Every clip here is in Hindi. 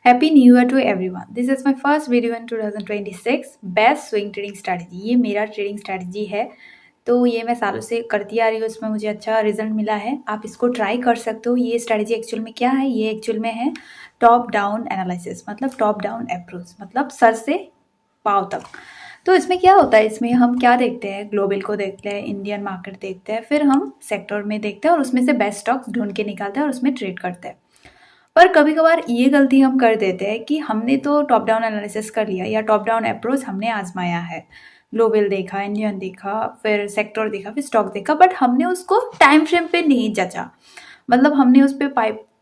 Happy new year to everyone. This is my first video in 2026 best swing trading strategy. ये मेरा ट्रेडिंग स्ट्रैटेजी है, तो ये मैं सालों से करती आ रही हूँ। इसमें मुझे अच्छा रिजल्ट मिला है। आप इसको ट्राई कर सकते हो। ये स्ट्रैटेजी एक्चुअल में क्या है? ये एक्चुअल में है टॉप डाउन एनालिसिस, मतलब टॉप डाउन अप्रोच, मतलब सर से पाँव तक। तो इसमें क्या होता है? इसमें हम क्या देखते हैं? ग्लोबल को देखते हैं, इंडियन मार्केट देखते हैं, फिर हम सेक्टर में देखते हैं और उसमें से बेस्ट स्टॉक्स ढूंढ के निकालते हैं और उसमें ट्रेड करते हैं। पर कभी कभार ये गलती हम कर देते हैं कि हमने तो टॉप डाउन एनालिसिस कर लिया या टॉप डाउन अप्रोच हमने आजमाया है, ग्लोबल देखा, इंडियन देखा, फिर सेक्टर देखा, फिर स्टॉक देखा, बट हमने उसको टाइम फ्रेम पे नहीं जचा। मतलब हमने उस पर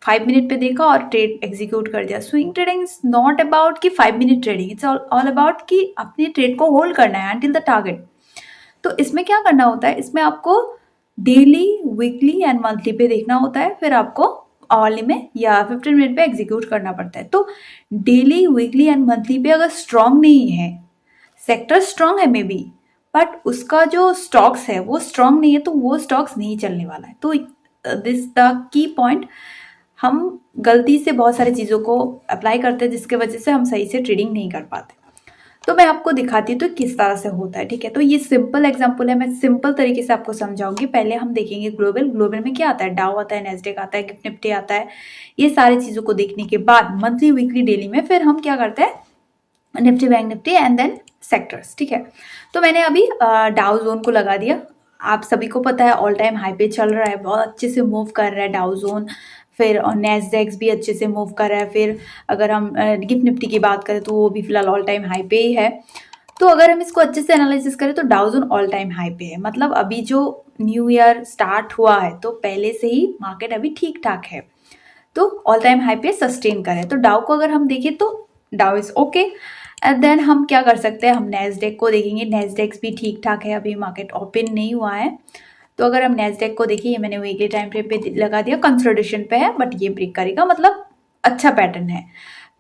5 मिनट पे देखा और ट्रेड एग्जीक्यूट कर दिया। Swing trading is not about कि 5 minute trading, it's all about कि अपने ट्रेड को होल्ड करना है अंटिल द टारगेट। तो इसमें क्या करना होता है? इसमें आपको डेली, वीकली एंड मंथली पे देखना होता है, फिर आपको आवरली में या 15 मिनट पे एग्जीक्यूट करना पड़ता है। तो डेली, वीकली एंड मंथली पे अगर स्ट्रांग नहीं है, सेक्टर स्ट्रांग है मे बी, बट उसका जो स्टॉक्स है वो स्ट्रांग नहीं है, तो वो स्टॉक्स नहीं चलने वाला है। तो दिस द की पॉइंट। हम गलती से बहुत सारी चीज़ों को अप्लाई करते हैं जिसके वजह से हम सही से ट्रेडिंग नहीं कर पाते। तो मैं आपको दिखाती हूँ तो किस तरह से होता है, ठीक है। तो ये सिंपल एग्जांपल है, मैं सिंपल तरीके से आपको समझाऊंगी। पहले हम देखेंगे ग्लोबल में क्या आता है, डाउ आता है, नैस्डैक आता है, गिफ्ट निफ्टी आता है। ये सारी चीज़ों को देखने के बाद मंथली, वीकली, डेली में फिर हम क्या करते हैं, Nifty, bank Nifty and then sectors, ठीक है। तो मैंने अभी डाउ जोन को लगा दिया। आप सभी को पता है ऑल टाइम हाई पे चल रहा है, बहुत अच्छे से मूव कर रहा है डाउ जोन। फिर नैस्डैक्स भी अच्छे से मूव कर रहा है। फिर अगर हम गिफ्ट निफ्टी की बात करें तो वो भी फिलहाल ऑल टाइम हाई पे ही है। तो अगर हम इसको अच्छे से एनालिसिस करें तो डाउ जोन ऑल टाइम हाई पे है, मतलब अभी जो न्यू ईयर स्टार्ट हुआ है तो पहले से ही मार्केट अभी ठीक ठाक है, तो ऑल टाइम हाई पे सस्टेन करे। तो डाउ को अगर हम देखें तो डाउ इज ओके। एंड देन हम क्या कर सकते हैं, हम नैस्डैक को देखेंगे। नैस्डैक्स भी ठीक ठाक है, अभी मार्केट ओपन नहीं हुआ है। तो अगर हम नैस्डैक को देखिए, ये मैंने वीकली टाइम फ्रेम पे लगा दिया, कंसोलिडेशन पे है, बट ये ब्रेक करेगा, मतलब अच्छा पैटर्न है।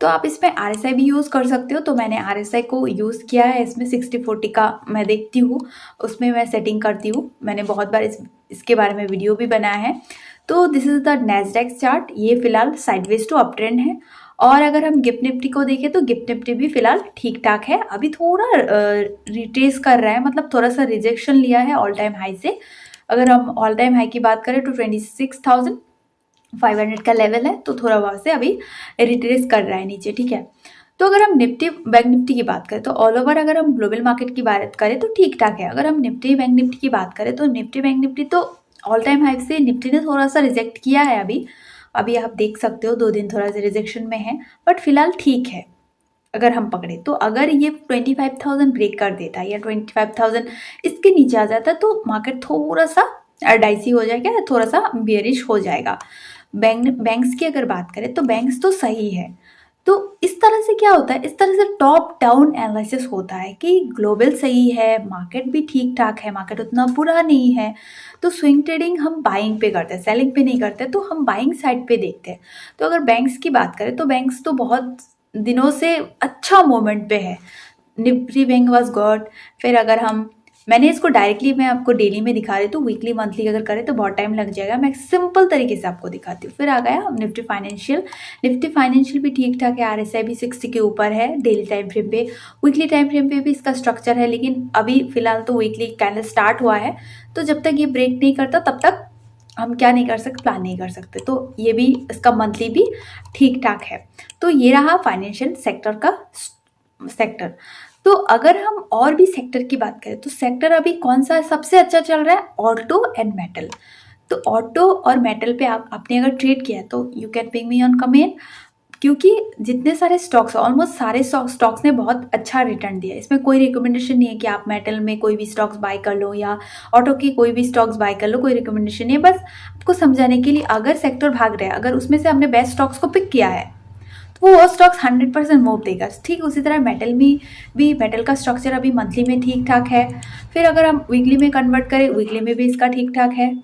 तो आप इसमें RSI भी यूज़ कर सकते हो। तो मैंने RSI को यूज़ किया है। इसमें 60-40 का मैं देखती हूँ, उसमें मैं सेटिंग करती हूँ। मैंने बहुत बार इसके बारे में वीडियो भी बनाया है। तो this is the Nasdaq chart. ये फिलहाल साइडवेज टू अप ट्रेंड है। और अगर हम गिफ्ट निफ्टी को देखें तो गिफ्ट निफ्टी भी फिलहाल ठीक ठाक है। अभी थोड़ा रिट्रेस कर रहा है, मतलब थोड़ा सा रिजेक्शन लिया है ऑल टाइम हाई से। अगर हम ऑल टाइम हाई की बात करें तो 26,500 का लेवल है, तो थोड़ा वहाँ से अभी रिट्रेस कर रहा है नीचे, ठीक है। तो अगर हम निफ्टी, बैंक निफ्टी की बात करें तो ऑल ओवर अगर हम ग्लोबल मार्केट की बात करें तो ठीक ठाक है। अगर हम निफ्टी, बैंक निफ्टी की बात करें तो निफ्टी, बैंक निफ्टी तो ऑल टाइम हाई से निफ्टी ने थोड़ा सा रिजेक्ट किया है। अभी आप देख सकते हो 2 दिन थोड़ा सा रिजेक्शन में है, बट फिलहाल ठीक है। अगर हम पकड़े तो अगर ये 25,000 ब्रेक कर देता है या 25,000 इसके नीचे आ जाता है तो मार्केट थोड़ा सा डाइसी हो जाएगा, थोड़ा सा बेयरिश हो जाएगा। बैंक्स की अगर बात करें तो बैंक्स तो सही है। तो इस तरह से क्या होता है, इस तरह से टॉप डाउन एनालिसिस होता है कि ग्लोबल सही है, मार्केट भी ठीक ठाक है, मार्केट उतना बुरा नहीं है। तो स्विंग ट्रेडिंग हम बाइंग पे करते हैं, सेलिंग पे नहीं करते, तो हम बाइंग साइड पे देखते हैं। तो अगर बैंक्स की बात करें तो बैंक्स तो बहुत दिनों से अच्छा मोमेंट पे है। Nifty bank was good. फिर अगर हम, मैंने इसको डायरेक्टली मैं आपको डेली में दिखा रही हूँ, तो वीकली मंथली अगर करें तो बहुत टाइम लग जाएगा। मैं सिंपल तरीके से आपको दिखाती हूँ। फिर आ गया निफ्टी फाइनेंशियल। निफ्टी फाइनेंशियल भी ठीक ठाक है, RSI भी 60 के ऊपर है डेली टाइम फ्रेम पे। वीकली टाइम फ्रेम पे भी इसका स्ट्रक्चर है, लेकिन अभी फिलहाल तो वीकली कैंडल स्टार्ट हुआ है, तो जब तक ये ब्रेक नहीं करता तब तक हम क्या नहीं कर सकते, प्लान नहीं कर सकते। तो ये भी, इसका मंथली भी ठीक ठाक है। तो ये रहा फाइनेंशियल सेक्टर का सेक्टर। तो अगर हम और भी सेक्टर की बात करें तो सेक्टर अभी कौन सा सबसे अच्छा चल रहा है, ऑटो एंड मेटल। तो ऑटो और मेटल पे आपने अगर ट्रेड किया तो you can ping me on comment, क्योंकि जितने सारे स्टॉक्स, ऑलमोस्ट सारे स्टॉक्स ने बहुत अच्छा रिटर्न दिया। इसमें कोई रिकमेंडेशन नहीं है कि आप मेटल में कोई भी स्टॉक्स बाय कर लो या ऑटो की कोई भी स्टॉक्स बाय कर लो, कोई रिकमेंडेशन नहीं है। बस आपको समझाने के लिए, अगर सेक्टर भाग रहा है, अगर उसमें से हमने बेस्ट स्टॉक्स को पिक किया है तो वो स्टॉक्स 100% मूव देगा। ठीक उसी तरह मेटल में भी मेटल का स्ट्रक्चर अभी मंथली में ठीक ठाक है। फिर अगर हम वीकली में कन्वर्ट करें, वीकली में भी इसका ठीक ठाक है।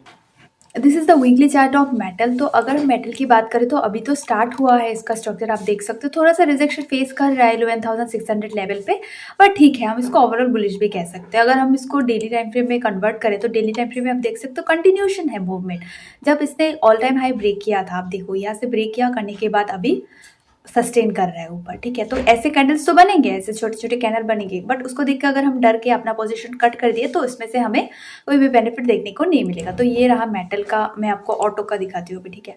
This is the weekly chart of metal. तो अगर हम मेटल की बात करें तो अभी तो स्टार्ट हुआ है, इसका स्ट्रक्चर आप देख सकते हो, थोड़ा सा रिजेक्शन फेस कर रहा है 11,600 लेवल पे, बट ठीक है, हम इसको ओवरऑल बुलिश भी कह सकते हैं। अगर हम इसको डेली टाइम फ्रेम में कन्वर्ट करें तो डेली टाइम फ्रेम में आप देख सकते हो कंटिन्यूशन है मूवमेंट। जब इसने ऑल टाइम हाई ब्रेक किया था, आप देखो यहाँ से ब्रेक किया करने के बाद अभी सस्टेन कर रहा है ऊपर, ठीक है। तो ऐसे कैंडल्स तो बनेंगे, ऐसे छोटे छोटे कैंडल बनेंगे, बट उसको देख के अगर हम डर के अपना पोजीशन कट कर दिए तो इसमें से हमें कोई भी बेनिफिट देखने को नहीं मिलेगा। तो ये रहा मेटल का, मैं आपको ऑटो का दिखाती हूँ, ठीक है।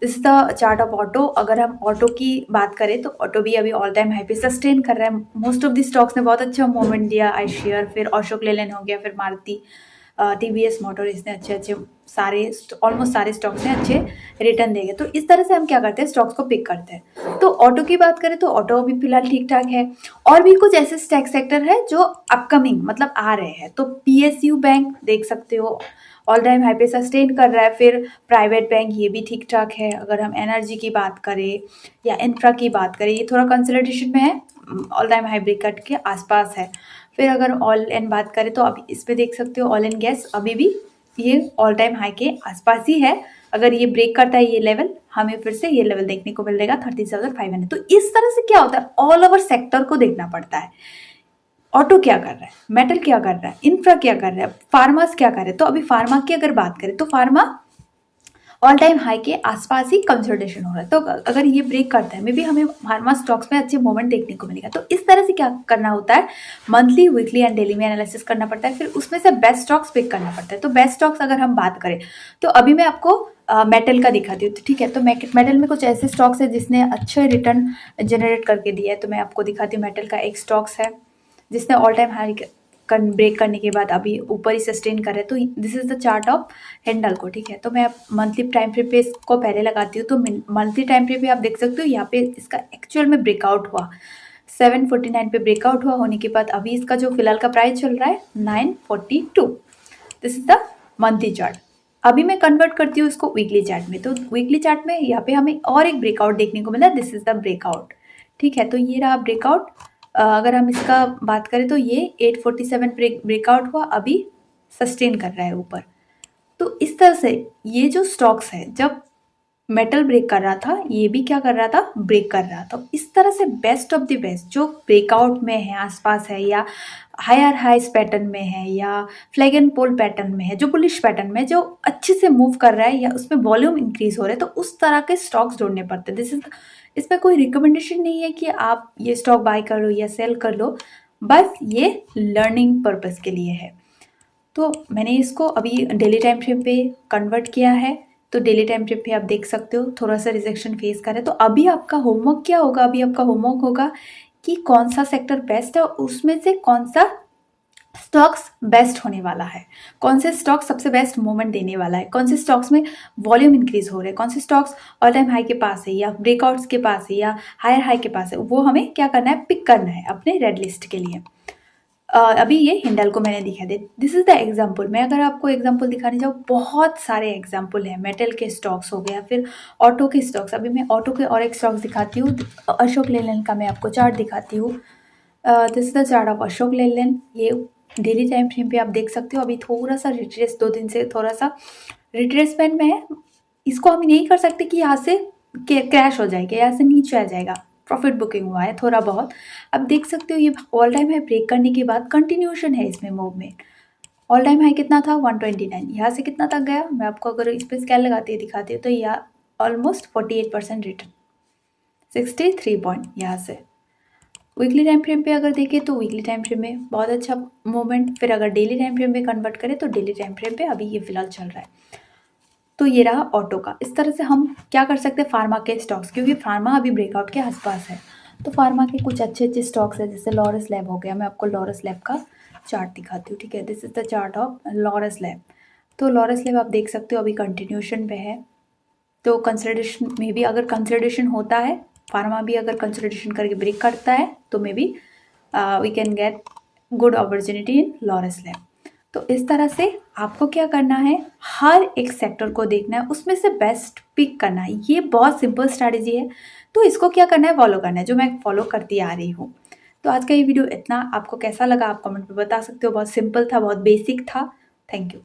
This is the chart of auto. अगर हम ऑटो की बात करें तो ऑटो भी अभी ऑल टाइम हाई पे सस्टेन कर रहा है। मोस्ट ऑफ दी स्टॉक्स ने बहुत अच्छा मूवमेंट दिया, आईशेयर, फिर अशोक लेलैंड हो गया, फिर मारुति, टीवीएस मोटर, इसने अच्छे अच्छे सारे ऑलमोस्ट सारे स्टॉक्स ने अच्छे रिटर्न देंगे। तो इस तरह से हम क्या करते हैं, स्टॉक्स को पिक करते हैं। तो ऑटो की बात करें तो ऑटो अभी फिलहाल ठीक ठाक है, और भी कुछ ऐसे स्टॉक सेक्टर है जो अपकमिंग मतलब आ रहे हैं। तो पीएसयू बैंक देख सकते हो, ऑल टाइम हाई पे सस्टेन कर रहा है। फिर प्राइवेट बैंक, ये भी ठीक ठाक है। अगर हम एनर्जी की बात करें या इंफ्रा की बात करें, ये थोड़ा कंसोलिडेशन में है, all time high breakout के आसपास है। फिर अगर ऑयल एंड बात करें तो अभी इस पे देख सकते हो, ऑयल एंड गैस अभी भी ये ऑल टाइम हाई के आसपास ही है। अगर ये ब्रेक करता है ये लेवल, हमें फिर से ये लेवल देखने को मिलेगा 30,500। तो इस तरह से क्या होता है, ऑल ओवर सेक्टर को देखना पड़ता है। ऑटो क्या कर रहा है, मेटल क्या कर रहा है, इंफ्रा क्या कर रहा है, फार्मास क्या कर रहे हैं। तो अभी फार्मा की अगर बात करें तो फार्मा ऑल टाइम हाई के आसपास ही कंसोलिडेशन हो रहा है। तो अगर ये ब्रेक करता है, मे बी हमें फार्मा स्टॉक्स में अच्छे मोमेंट देखने को मिलेगा। तो इस तरह से क्या करना होता है, मंथली, वीकली एंड डेली में एनालिसिस करना पड़ता है। फिर उसमें से बेस्ट स्टॉक्स पिक करना पड़ता है। तो बेस्ट स्टॉक्स अगर हम बात करें तो अभी मैं आपको मेटल का दिखाती हूँ, ठीक है। तो मेटल में कुछ ऐसे स्टॉक्स है जिसने अच्छे रिटर्न जनरेट करके दिया है। तो मैं आपको दिखाती हूँ, मेटल का एक स्टॉक्स है जिसने ऑल टाइम हाई ब्रेक करने के बाद अभी ऊपर ही सस्टेन कर रहे हैं। तो this is the chart of Hindle को, ठीक है। तो मैं मंथली टाइम फ्रेम पे इसको पहले लगाती हूँ। तो मंथली टाइम फ्रेम पे आप देख सकते हो, यहाँ पे इसका एक्चुअल में ब्रेकआउट हुआ 749 पे ब्रेकआउट हुआ। होने के बाद अभी इसका जो फिलहाल का प्राइस चल रहा है 942। This is the monthly chart. अभी मैं कन्वर्ट करती हूँ इसको वीकली चार्ट में। तो वीकली चार्ट में यहाँ पे हमें और एक ब्रेकआउट देखने को मिला, दिस इज द ब्रेकआउट, ठीक है। तो ये रहा ब्रेकआउट। अगर हम इसका बात करें तो ये 847 ब्रेकआउट हुआ, अभी सस्टेन कर रहा है ऊपर। तो इस तरह से ये जो स्टॉक्स है, जब मेटल ब्रेक कर रहा था, ये भी क्या कर रहा था, ब्रेक कर रहा था। इस तरह से बेस्ट ऑफ द बेस्ट जो ब्रेकआउट में है, आसपास है, या हायर हाइस पैटर्न में है, या फ्लैग एंड पोल पैटर्न में है, जो बुलिश पैटर्न में, जो अच्छे से मूव कर रहा है या उसमें वॉल्यूम इंक्रीज हो रहा है, तो उस तरह के स्टॉक्स ढूंढने पड़ते हैं। दिस इज, इसमें कोई रिकमेंडेशन नहीं है कि आप ये स्टॉक बाय कर लो या सेल कर लो, बस ये लर्निंग पर्पस के लिए है। तो मैंने इसको अभी डेली टाइम फ्रेम पे कन्वर्ट किया है। तो डेली टाइम फ्रेम पे आप देख सकते हो थोड़ा सा रिजेक्शन फेस कर रहे हैं। तो अभी आपका होमवर्क क्या होगा, अभी आपका होमवर्क होगा कि कौन सा सेक्टर बेस्ट है, उसमें से कौन सा स्टॉक्स बेस्ट होने वाला है, कौन से स्टॉक सबसे बेस्ट मूवमेंट देने वाला है, कौन से स्टॉक्स में वॉल्यूम इंक्रीज हो रहे हैं, कौन से स्टॉक्स ऑल टाइम हाई के पास है या ब्रेकआउट्स के पास है या हायर हाई के पास है, वो हमें क्या करना है, पिक करना है अपने रेड लिस्ट के लिए। अभी ये हिंडल को मैंने दिखा दिया, दिस इज द एग्जाम्पल। मैं अगर आपको एग्जाम्पल दिखाने जाऊँ, बहुत सारे एग्जाम्पल हैं। मेटल के स्टॉक्स हो गया, फिर ऑटो के स्टॉक्स। अभी मैं ऑटो के और एक स्टॉक्स दिखाती हूँ, अशोक लेलैंड का मैं आपको चार्ट दिखाती हूँ। This is the chart of Ashok Leyland. ये डेली टाइम फ्रेम पे आप देख सकते हो, अभी थोड़ा सा रिट्रेस, 2 दिन से थोड़ा सा रिट्रेसमेंट में है। इसको हम नहीं कर सकते कि यहाँ से क्रैश हो जाएगा, यहाँ से नीचे आ जाएगा। प्रॉफिट बुकिंग हुआ है थोड़ा बहुत। अब देख सकते हो ये ऑल टाइम हाई ब्रेक करने के बाद कंटिन्यूशन है इसमें मूवमेंट। ऑल टाइम हाई कितना था, 129। यहाँ से कितना तक गया, मैं आपको अगर इस पर स्केल लगाती है दिखाती हूँ, तो यहाँ ऑलमोस्ट 48% रिटर्न, 63 पॉइंट यहाँ से। वीकली टाइम फ्रेम पे अगर देखें तो वीकली टाइम फ्रेम में बहुत अच्छा मूवमेंट। फिर अगर डेली टाइम फ्रेम में कन्वर्ट करें तो डेली टाइम फ्रेम पे अभी ये फिलहाल चल रहा है। तो ये रहा ऑटो का। इस तरह से हम क्या कर सकते हैं, फार्मा के स्टॉक्स, क्योंकि फार्मा अभी ब्रेकआउट के आसपास है। तो फार्मा के कुछ अच्छे अच्छे स्टॉक्स है, जैसे लॉरस लैब हो गया। मैं आपको लॉरस लैब का चार्ट दिखाती हूँ, ठीक है। This is the chart of Laurus Lab. तो लॉरस लैब आप देख सकते हो अभी कंटिन्यूशन पे है। तो कंसोलिडेशन में भी, अगर कंसोलिडेशन होता है, फार्मा भी अगर कंसोलिडेशन करके ब्रेक करता है, तो maybe we can get good opportunity in Laurus Lab. तो इस तरह से आपको क्या करना है, हर एक सेक्टर को देखना है, उसमें से बेस्ट पिक करना है। ये बहुत सिंपल स्ट्रैटेजी है। तो इसको क्या करना है, फॉलो करना है, जो मैं फॉलो करती आ रही हूँ। तो आज का ये वीडियो इतना, आपको कैसा लगा आप कमेंट में बता सकते हो। बहुत सिंपल था, बहुत बेसिक था। Thank you.